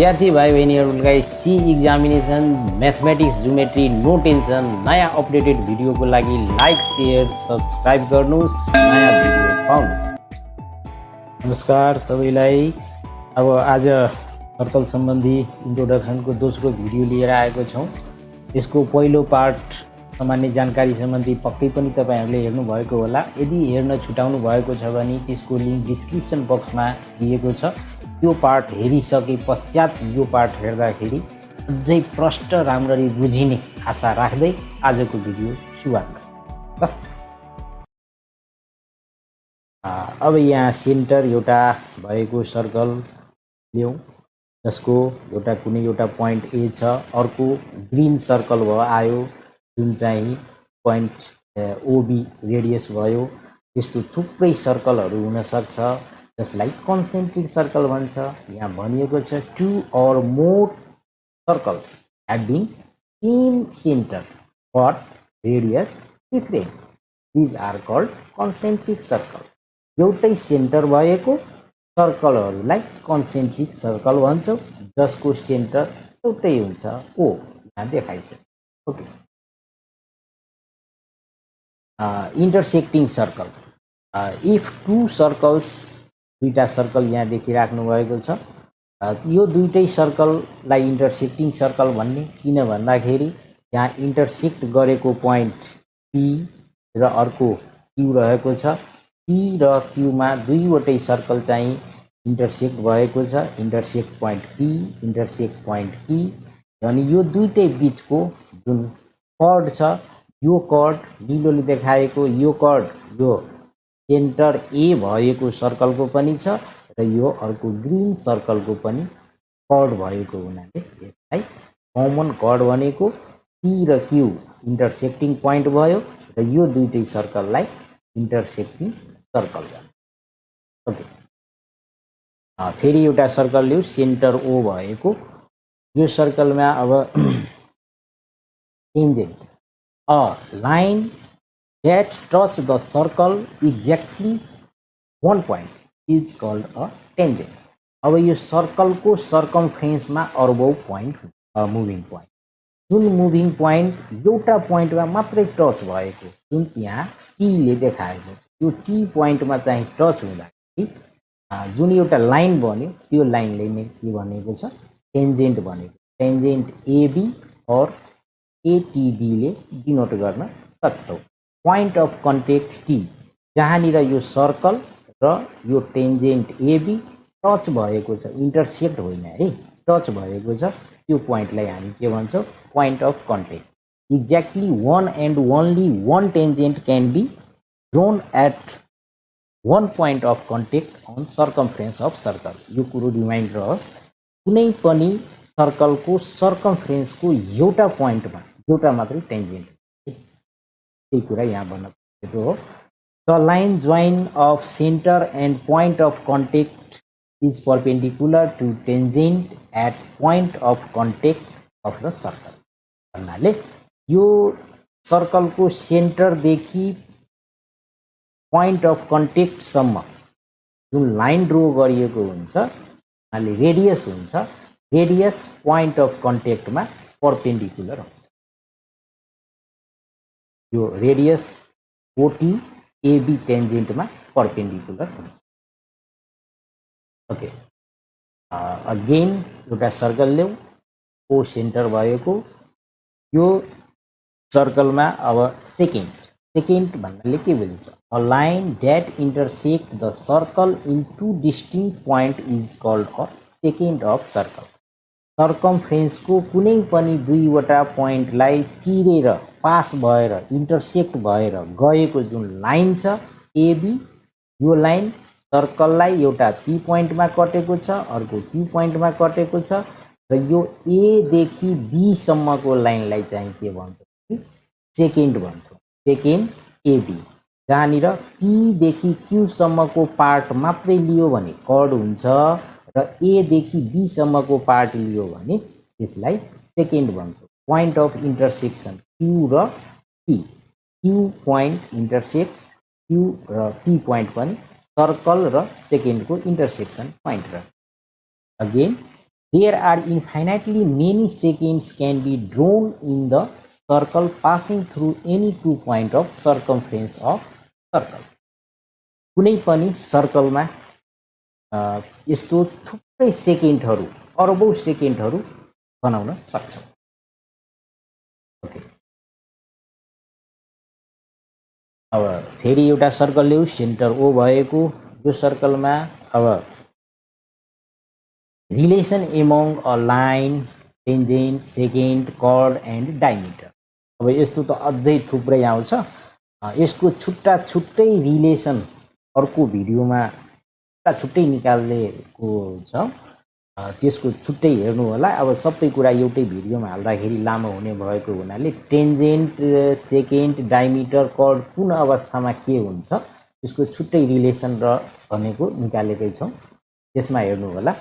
विद्यार्थी भाइ बहिनीहरूलाई C examination mathematics geometry no tension नयाँ अपडेटेड भिडियोको लागि लाइक सेयर सब्सक्राइब गर्नुहोस्, नयाँ भिडियो पाउनुहोस्। नमस्कार सबैलाई। अब आज सर्कल सम्बन्धी इन्ट्रोडक्सनको दोस्रो भिडियो लिएर आएको छौँ। यसको पहिलो पार्ट सामान्य जानकारी सम्बन्धी पक्कै पनि तपाईँहरूले हेर्नुभएको होला। यदि हेर्न छुटाउनु भएको छ भने त्यसको लिङ्क डिस्क्रिप्सन बक्समा दिएको छ। यो पार्ट हेरिसके पश्चात यो पार्ट हेर्दाखेरि अझै प्रष्ट राम्ररी बुझिने आशा राख्दै आजको भिडियो सुरुवात गरौँ। अब यहाँ सेन्टर एउटा भएको सर्कल लियौँ, जसको एउटा कुनै एउटा पोइन्ट ए छ, अर्को ग्रीन सर्कल आयो जुन चाहिँ पोइन्ट ओबी रेडियस भयो। त्यस्तो थुप्रै सर्कलहरू हुन सक्छ जसलाई कन्सेन्ट्रिक सर्कल भन्छ। यहाँ भनिएको छ two or more circles having same centre but radius different, these are called concentric circle. एउटै सेन्टर भएको सर्कलहरूलाई कन्सेन्ट्रिक सर्कल भन्छौँ, जसको सेन्टर एउटै हुन्छ। ओ यहाँ देखाइसक्यो। Okay, intersecting circle. If two circles, दुईटा सर्कल यहाँ देखिराख्नु भएको छ। यो दुईटै सर्कललाई इन्टरसेक्टिङ सर्कल भन्ने किन भन्दाखेरि यहाँ इन्टरसेक्ट गरेको पोइन्ट पी र अर्को क्यू रहेको छ। पी र क्यूमा दुईवटै सर्कल चाहिँ इन्टरसेक्ट भएको छ। Intersect point P, intersect point Q. अनि यो दुईटै बिचको जुन कर्ड छ, यो कर्ड निलोले देखाएको यो कर्ड यो सेन्टर ए भएको सर्कलको पनि छ र यो अर्को ग्रीन सर्कलको पनि कर्ड भएको हुनाले यसलाई कमन कर्ड भनेको पी र क्यू इन्टरसेक्टिङ पोइन्ट भयो र यो दुईटै सर्कललाई इन्टरसेक्टिङ सर्कल भन्छ। ओके, फेरि एउटा सर्कल लिऊ, सेन्टर ओ भएको। यो सर्कलमा अब tangent a line that touch the circle exactly one point is called a tangent. अब यो सर्कलको सर्कमफ्रेन्समा अर्बौं पोइन्ट हुन्छ, मुभिङ पोइन्ट। जुन मुभिङ पोइन्ट एउटा पोइन्टमा मात्रै टच भएको, जुन यहाँ टीले देखाएको छ, यो टी पोइन्टमा चाहिँ टच हुँदाखेरि जुन एउटा लाइन बन्यो त्यो लाइनले नै के भनेको छ, टेन्जेन्ट भनेको। टेन्जेन्ट एबी और एटिबीले डिनोट गर्न सक्छौँ। पोइन्ट अफ कन्टेक्ट टी, जहाँनिर यो सर्कल र यो टेन्जेन्ट एबी टच भएको छ, इन्टरसेक्ट होइन है, टच भएको छ, त्यो पोइन्टलाई हामी के भन्छौँ, point of contact. Exactly one and only one tangent can be drawn at one point of contact on circumference of circle. यो कुरो रिमाइन्ड रहोस्, कुनै पनि सर्कलको सर्कमफ्रेन्सको एउटा पोइन्टमा एउटा मात्रै टेन्जेन्ट, यही कुरा यहाँ भन्न खोजेको हो। The line join of centre and point of contact is perpendicular to tangent at point of contact of the circle भन्नाले यो सर्कलको सेन्टरदेखि पोइन्ट अफ कन्टेक्टसम्म जुन लाइन ड्रो गरिएको हुन्छ, भन्नाले रेडियस हुन्छ, रेडियस पोइन्ट अफ कन्टेक्टमा परपेन्डिकुलर हुन्छ। यो रेडियस ओटी एबी टेन्जेन्टमा परपेन्डिकुलर हुन्छ। ओके, अगेन एउटा सर्कल ल्याऊ, ओ सेन्टर भएको। यो सर्कलमा अब सेकेन्ड भन्नाले के बुझ्छ, a line that intersect the circle in two distinct point is called a secant of circle. सर्कमफ्रेन्सको कुनै पनि दुईवटा पोइन्टलाई चिरेर पास भएर इन्टरसेक्ट भएर गएको जुन लाइन छ एबी, यो लाइन सर्कललाई एउटा पी पोइन्टमा कटेको छ, अर्को क्यू पोइन्टमा कटेको छ र यो एदेखि बीसम्मको लाइनलाई चाहिँ के भन्छौँ, सेकेन्ड भन्छौँ, सेकेन्ड एबी। जहाँनिर पीदेखि क्यूसम्मको पार्ट मात्रै लियो भने कर्ड हुन्छ र एदेखि बीसम्मको पार्ट लियो भने त्यसलाई सेकेन्ड भन्छौँ। पोइन्ट अफ इन्टरसेक्सन क्यू र P, Q point intersect Q र पी पोइन्ट पनि सर्कल र सेकेन्डको इन्टरसेक्सन पोइन्ट र again There are infinitely many seconds can be drawn in the circle passing through any 2 point of circumference of circle. कुनै पनि सर्कलमा यस्तो थुप्रै सेकेन्डहरू अरबौं सेकेन्डहरू बनाउन सक्छौं. ओके, अब फेरि एउटा सर्कल ल्याऊ सेन्टर ओ भएको. यो सर्कलमा अब relation among a line, tangent, secant, chord and diameter. अब यस्तो त अझै थुप्रै आउँछ. यसको छुट्टा छुट्टै रिलेसन अर्को भिडियोमा छुट्टा छुट्टै निकालेको छ. त्यसको छुट्टै हेर्नु होला. अब सबै कुरा एउटै भिडियोमा हाल्दाखेरि लामो हुने भएको हुनाले टेन्जेन्ट, सेकेन्ड, डायमिटर, कर्ड कुन अवस्थामा के हुन्छ त्यसको छुट्टै रिलेसन र भनेको निकालेकै छौँ. त्यसमा हेर्नु होला.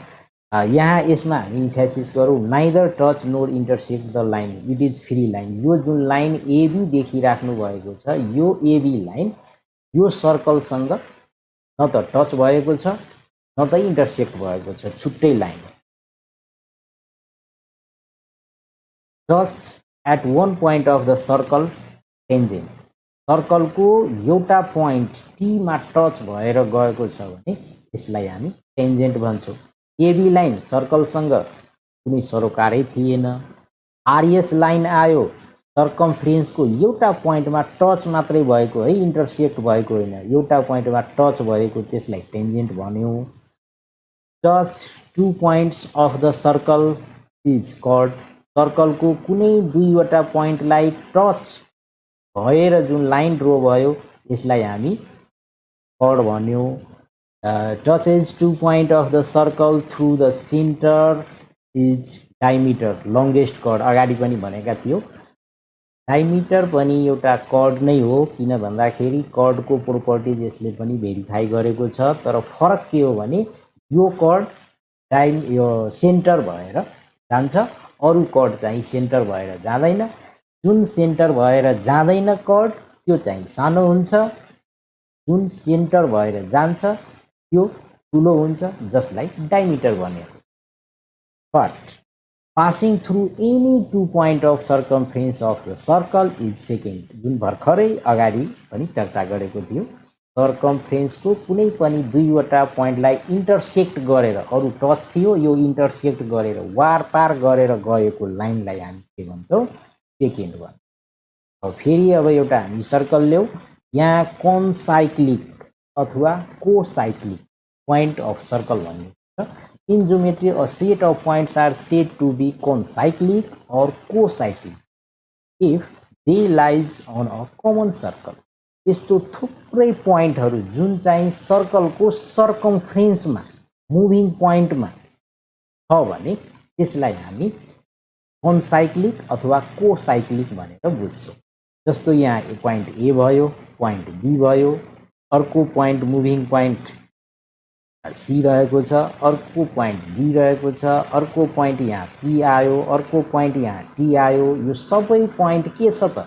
यहाँ यसमा हामी इम्फेसिस गरौँ neither touch NOR intersect the line, it is free line. यो जुन लाइन एबी देखिराख्नु भएको छ यो एबी लाइन यो सर्कलसँग न त टच भएको छ न त इन्टरसेक्ट भएको छ, छुट्टै line. Touch at one point of the circle tangent. सर्कलको एउटा पोइन्ट टीमा टच भएर गएको छ भने यसलाई हामी टेन्जेन्ट भन्छौँ. एबी लाइन सर्कलसँग कुनै सरोकारै थिएन. आरएस लाइन आयो सर्कमफ्रेन्सको एउटा पोइन्टमा टच मात्रै भएको है, इन्टरसेक्ट भएको होइन, एउटा पोइन्टमा टच भएको, त्यसलाई टेन्जेन्ट भन्यौँ. Touch 2 points of the circle is chord. सर्कलको कुनै दुईवटा पोइन्टलाई टच भएर जुन लाइन ड्रो भयो यसलाई हामी कर्ड भन्यौँ. Touches 2 point of the circle through the centre is diameter, longest chord. अगाडि पनि भनेका थियौँ डायमिटर पनि एउटा कर्ड नै हो. किन भन्दाखेरि कर्डको प्रोपर्टिज यसले पनि भेरिफाई गरेको छ. तर फरक के हो भने यो कर्ड यो सेन्टर भएर जान्छ, अरू कर्ड चाहिँ सेन्टर भएर जाँदैन. जुन सेन्टर भएर जाँदैन कर्ड त्यो चाहिँ सानो हुन्छ, जुन सेन्टर भएर जान्छ त्यो ठुलो हुन्छ, जसलाई डायमिटर भन्यो. But passing through any 2 point of circumference of the circle is secant. जुन भर्खरै अगाडि पनि चर्चा गरेको थियो. सर्कमफ्रेन्सको कुनै पनि दुईवटा पोइन्टलाई इन्टरसेक्ट गरेर, अरू टच थियो यो इन्टरसेक्ट गरेर वारपार गरेर गएको लाइनलाई हामी के भन्छौँ? सेकेन्ड भन्छौँ. अब फेरि अब एउटा हामी सर्कल ल्याऊ. यहाँ कन्साइक्लिक अथवा कोसाइक्लिक पोइन्ट अफ सर्कल भन्ने छ. In geometry, a set of points are said to be concyclic or cocyclic if they lies on a common circle. यस्तो थुप्रै पोइन्टहरू जुन चाहिँ सर्कलको सर्कमफ्रेन्समा मुभिङ पोइन्टमा छ भने त्यसलाई हामी कन्साइक्लिक अथवा कोसाइक्लिक भनेर बुझ्छौँ. जस्तो यहाँ पोइन्ट ए भयो, पोइन्ट बी भयो, अर्को पोइन्ट मुभिङ पोइन्ट सी रहेको छ, अर्को पोइन्ट डी रहेको छ, अर्को पोइन्ट यहाँ पी आयो, अर्को पोइन्ट यहाँ टी आयो. यो सबै पोइन्ट के छ त?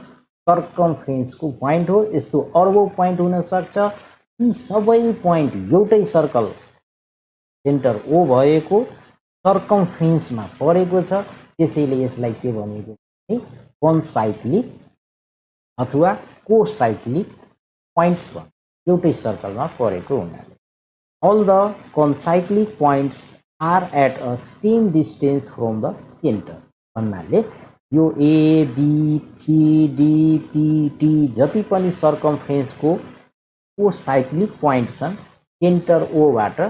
सर्कमफ्रेन्सको पोइन्ट हो. यस्तो अर्बौं पोइन्ट हुन सक्छ. यी सबै पोइन्ट एउटै सर्कल सेन्टर ओ भएको सर्कमफ्रेन्समा परेको छ. त्यसैले यसलाई के भनेको भने कन्साइक्लिक अथवा कोसाइक्लिक पोइन्ट्स भन्छ, एउटै सर्कलमा परेको हुनाले. All the concyclic points are at a same distance from the center. भन्नाले यो A B C D P T जति पनि सर्कमफ्रेन्सको कोसाइक्लिक पोइन्ट छन् सेन्टर ओबाट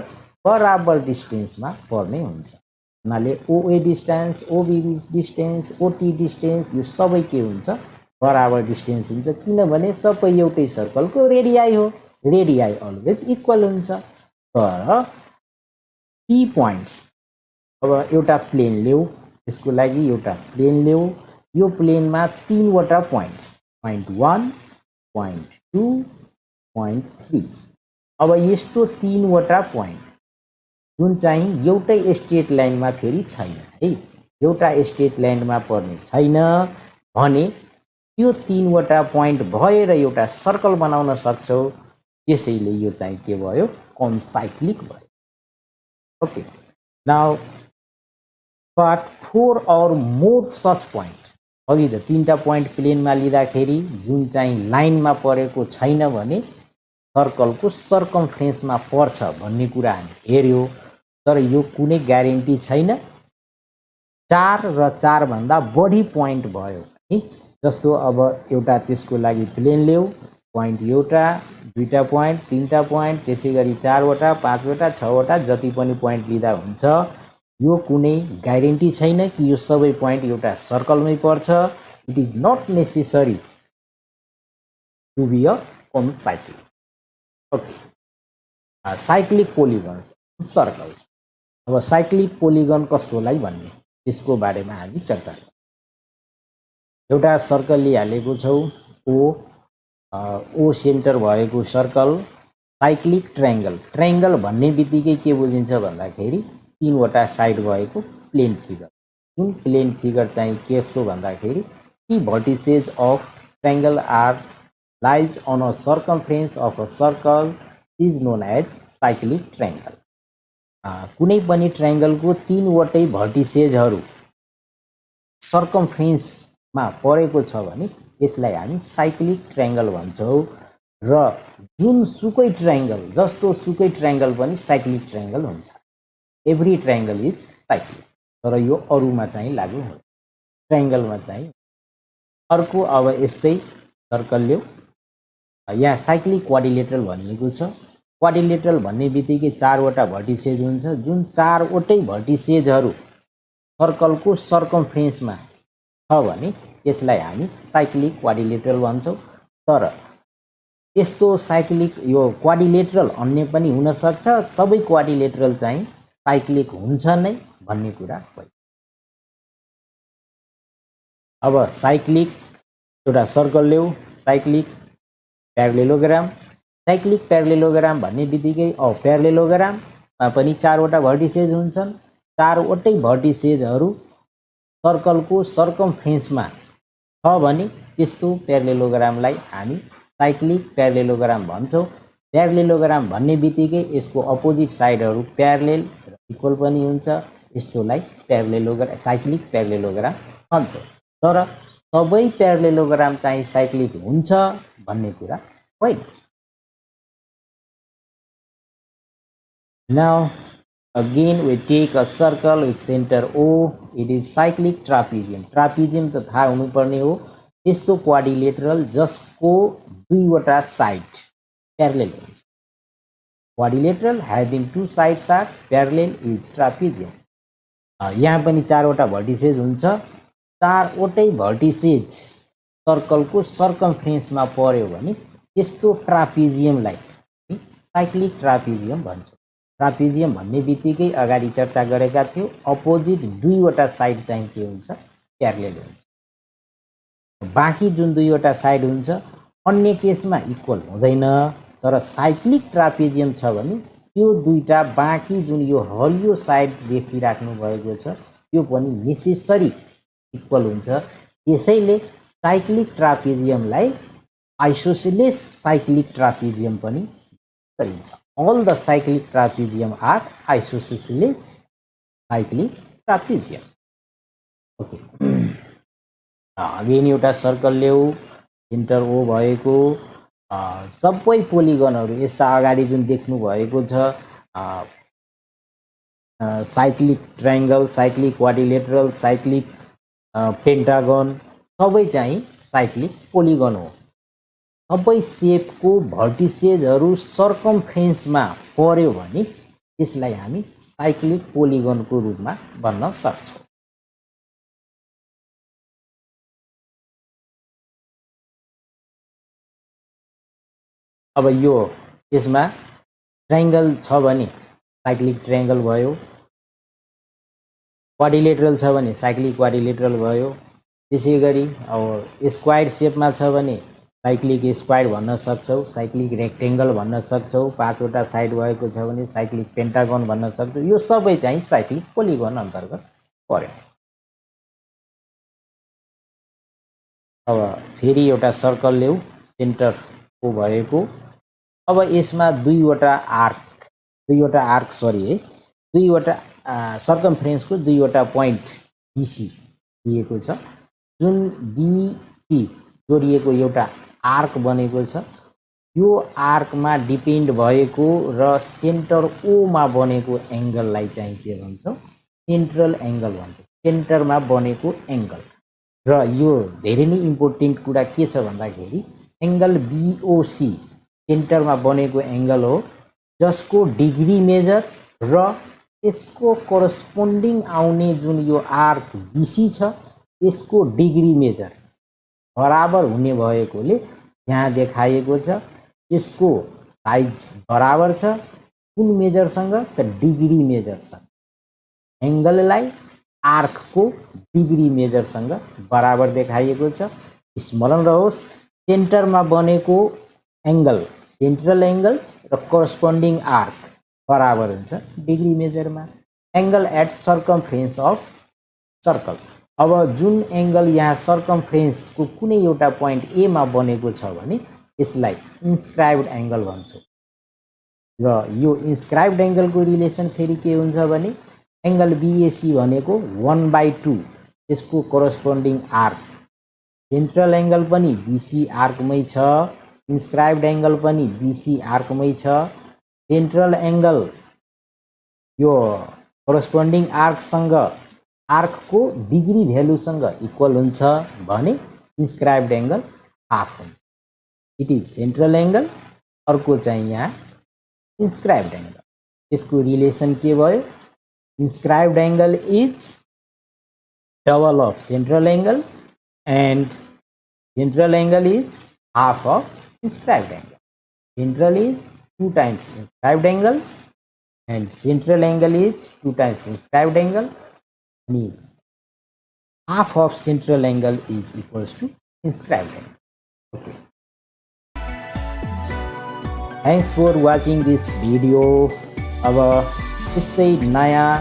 बराबर डिस्टेन्समा पर्ने हुन्छ. भन्नाले ओए डिस्टेन्स, ओबी डिस्टेन्स, ओटी डिस्टेन्स यो सबै के हुन्छ? बराबर डिस्टेन्स हुन्छ. किनभने सबै एउटै सर्कलको रेडियाई हो. रेडियाई अलवेज इक्वल हुन्छ. तर टी पोइन्ट्स, अब एउटा प्लेन ल्याऊ, यसको लागि एउटा प्लेन ल्याऊ. यो प्लेनमा तीनवटा पोइन्ट्स, पोइन्ट 1, पोइन्ट 2, पोइन्ट 3. अब यस्तो तीनवटा पोइन्ट जुन चाहिँ एउटै स्ट्रेट लाइनमा फेरि छैन है, एउटा स्ट्रेट लाइनमा पर्ने छैन भने त्यो तीनवटा पोइन्ट भएर एउटा सर्कल बनाउन सक्छौ. त्यसैले यो चाहिँ के भयो? कन्साइक्लिक भयो. Okay, now but 4 or more such point, अघि त 3टा पोइन्ट प्लेनमा लिँदाखेरि जुन चाहिँ लाइनमा परेको छैन भने सर्कलको सर्कमफ्रेन्समा पर्छ भन्ने कुरा हामी हेर्यो। तर यो कुनै ग्यारेन्टी छैन। 4 र 4 भन्दा बढी पोइन्ट भयो भने, जस्तो अब एउटा त्यसको लागि प्लेन ल्याऊ, पोइन्ट एउटा, दुईटा पोइन्ट, तीनटा पोइन्ट, त्यसैगरी 4 वटा, 5 वटा, 6 वटा जति पनि पोइन्ट लिँदा हुन्छ। यो कुनै ग्यारेन्टी छैन कि यो सबै पोइन्ट एउटा सर्कलमै पर्छ। It is not necessary to be a concyclic cyclic. Okay, cyclic polygons circles. अब साइक्लिक पोलिगन कस्तोलाई भन्ने त्यसको बारेमा हामी चर्चा गरौँ। एउटा सर्कल लिइहालेको छौँ, ओ सेन्टर भएको सर्कल, साइक्लिक ट्रायंगल। ट्रायंगल भन्ने बित्तिकै के बुझिन्छ भन्दाखेरि 3वटा साइड भएको प्लेन फिगर। जुन प्लेन फिगर चाहिँ के कस्तो भन्दाखेरि ती vertices of triangle are lies on a circumference of a circle is known as cyclic triangle. कुनै पनि ट्रायंगलको 3वटै भर्टिसेजहरू सर्कमफ्रेन्समा परेको छ भने यसलाई हामी साइक्लिक ट्रायंगल भन्छौँ। र जुन सुकै ट्रायंगल, जस्तो सुकै ट्रायंगल पनि साइक्लिक ट्रायंगल हुन्छ। Every triangle is cyclic. तर यो अरूमा चाहिँ लागू हुन्छ, ट्रायंगलमा चाहिँ। अर्को अब यस्तै सर्कल ल्याऊ, यहाँ साइक्लिक क्वाड्रिलेटरल भनिएको छ। क्वाड्रिलेटरल भन्ने बित्तिकै 4वटा भर्टिसेज हुन्छ। जुन 4वटै भर्टिसेजहरू सर्कलको सर्कमफ्रेन्समा छ भने यसलाई हामी साइक्लिक क्वाड्रिलेटरल भन्छौँ। तर यस्तो साइक्लिक यो क्वाड्रिलेटरल अन्य पनि हुन सक्छ, सबै क्वाड्रिलेटरल चाहिँ साइक्लिक हुन्छ नै भन्ने कुरा भयो। अब साइक्लिक एउटा सर्कल ल्याऊ, साइक्लिक प्यारालेलोग्राम। साइक्लिक प्यारालेलोग्राम भन्ने बित्तिकै प्यारालेलोग्राममा पनि 4वटा भर्टिसेज हुन्छन्। 4वटै भर्टिसेजहरू सर्कलको सर्कमफ्रेन्समा छ भने त्यस्तो प्यारालेलोग्रामलाई हामी साइक्लिक प्यारालेलोग्राम भन्छौँ। प्यारालेलोग्राम भन्ने बित्तिकै यसको अपोजिट साइडहरू प्यारलेल र इक्वल पनि हुन्छ। यस्तोलाई प्यारालेलोग्राम, साइक्लिक प्यारालेलोग्राम भन्छौँ। तर सबै प्यारालेलोग्राम चाहिँ साइक्लिक हुन्छ भन्ने कुरा होइन। Now again we take a circle with center O. It is cyclic trapezium. Trapezium त थाहा हुनुपर्ने हो। यस्तो क्वाड्रिलेटरल जसको 2वटा साइड प्यारलेल हुन्छ। Quadrilateral having 2 sides are parallel is trapezium. यहाँ पनि 4वटा भर्टिसेज हुन्छ। 4वटै भर्टिसेज सर्कलको सर्कमफ्रेन्समा पर्यो भने यस्तो ट्रापेजियमलाई साइक्लिक ट्रापेजियम भन्छौँ। ट्रापेजियम भन्ने बित्तिकै अगाडि चर्चा गरेका थियौँ, अपोजिट 2वटा साइड चाहिँ के हुन्छ, प्यारलेल हुन्छ। बाँकी जुन 2वटा साइड हुन्छ अन्य केसमा इक्वल हुँदैन। तर साइक्लिक ट्रापेजियम छ भने त्यो दुईटा बाँकी जुन यो हरियो साइड देखिराख्नु भएको छ त्यो पनि नेसेसरी इक्वल हुन्छ। त्यसैले साइक्लिक ट्रापेजियमलाई आइसोसेलेस साइक्लिक ट्रापेजियम पनि गरिन्छ। All the cyclic trapezium are isosceles cyclic trapezium. Okay. Again एउटा सर्कल ल्याऊ, सेन्टर O भएको। सबै पोलिगनहरू यस्ता अगाडि जुन देख्नु भएको छ, cyclic triangle, cyclic quadrilateral, cyclic Pentagon सबै चाहिँ साइक्लिक पोलिगन हो। सबै सेपको भर्टिसेजहरू सर्कमफ्रेन्समा पर्यो भने त्यसलाई हामी साइक्लिक पोलिगनको रूपमा भन्न सक्छौँ। अब यो यसमा ट्रायंगल छ भने साइक्लिक ट्रायंगल भयो, क्वाड्रिलेटरल छ भने साइक्लिक क्वाड्रिलेटरल भयो। त्यसैगरी अब स्क्वायर सेपमा छ भने साइक्लिक स्क्वायर भन्न सक्छौँ, साइक्लिक रेक्टेंगल भन्न सक्छौँ। 5वटा साइड भएको छ भने साइक्लिक पेन्टागन भन्न सक्छौँ। यो सबै चाहिँ साइक्लिक पोलिगन अन्तर्गत पर्यो। अब फेरि एउटा सर्कल ल्याऊ, सेन्टर O भएको। अब यसमा दुईवटा आर्क सर्कमफ्रेन्सको दुईवटा पोइन्ट BC दिएको छ जुन BC जोडिएको एउटा आर्क बनेको छ यो आर्कमा डिपेन्ड भएको र सेन्टर O मा बनेको एंगललाई चाहिँ के भन्छ सेन्ट्रल एंगल भन्छ सेन्टरमा बनेको एंगल र यो धेरै नै इम्पोर्टेन्ट कुरा के छ भन्दाखेरि एंगल BOC सेन्टरमा बनेको एंगल हो जसको डिग्री मेजर र यसको कोरस्पोन्डिङ आउने जुन यो आर्क BC छ यसको डिग्री मेजर बराबर हुने भएकोले यहाँ देखाएको छ यसको साइज बराबर छ कुन मेजरसँग त डिग्री मेजरसँग एंगललाई आर्कको डिग्री मेजरसँग बराबर देखाइएको छ स्मरण रहोस् सेन्टरमा बनेको एंगल सेन्ट्रल एंगल र कोरस्पोन्डिङ आर्क बराबर हुन्छ डिग्री मेजरमा angle at circumference of circle अब जुन एंगल यहाँ सर्कमफ्रेन्सको कुनै एउटा पोइन्ट A मा बनेको छ भने यसलाई इन्स्क्राइब्ड एंगल भन्छौं र यो इन्स्क्राइब्ड एंगलको रिलेसन फेरि के हुन्छ भने एंगल BAC भनेको 1/2 यसको कोरस्पोन्डिङ आर्क सेन्ट्रल एंगल पनि BC आर्कमै छ इन्स्क्राइब्ड एंगल पनि BC आर्कमै छ सेन्ट्रल एंगल यो कोरस्पोन्डिङ आर्कसँग आर्कको डिग्री भ्यालुसँग इक्वल हुन्छ भने इन्स्क्राइब्ड एंगल हाफ हुन्छ इट इज सेन्ट्रल एंगल अर्को चाहिँ यहाँ इन्स्क्राइब्ड एंगल यसको रिलेसन के भयो inscribed angle is double of central angle and central angle is half of inscribed angle. Central is 2 times inscribed angle and central angle is 2 times inscribed angle. And half of central angle is equals to inscribed angle. Okay. Thanks for watching this video. अब यस्तै नयाँ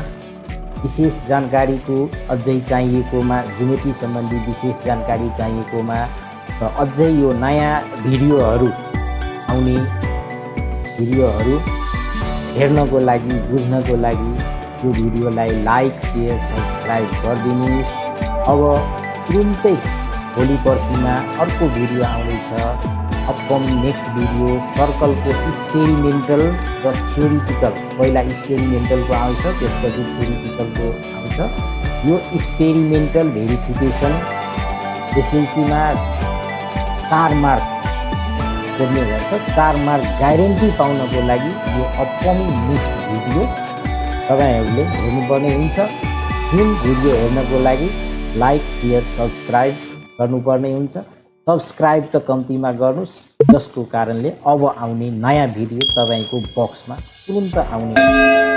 विशेष जानकारीको अझै चाहिएकोमा geometry सम्बन्धी विशेष जानकारी चाहिएकोमा र अझै यो नयाँ भिडियोहरू आउने भिडियोहरू हेर्नको लागि बुझ्नको लागि यो भिडियोलाई लाइक शेयर सब्स्क्राइब गरिदिनुहोस् अब तुरुन्तै भोलि पर्सिमा अर्को भिडियो आउँदैछ अपकमिङ नेक्स्ट भिडियो सर्कलको एक्सपेरिमेन्टल र थ्योरिटिकल पहिला एक्सपेरिमेन्टलको आउँछ त्यसपछि थ्योरिटिकलको आउँछ यो एक्सपेरिमेन्टल भेरिफिकेसन एसएलसीमा 4 मार्क खोज्ने गर्छ 4 मार्क ग्यारेन्टी पाउनको लागि यो अपकमिङ नेक्स्ट भिडियो तपाईहरुले हेर्नुपर्ने हुन्छ जुन भिडियो हेर्नको लागि लाइक शेयर सब्स्क्राइब गर्नुपर्ने हुन्छ सब्स्क्राइब त कम्तीमा गर्नुस् जसको कारणले अब आउने नयाँ भिडियो तपाईको बक्समा तुरुन्त आउने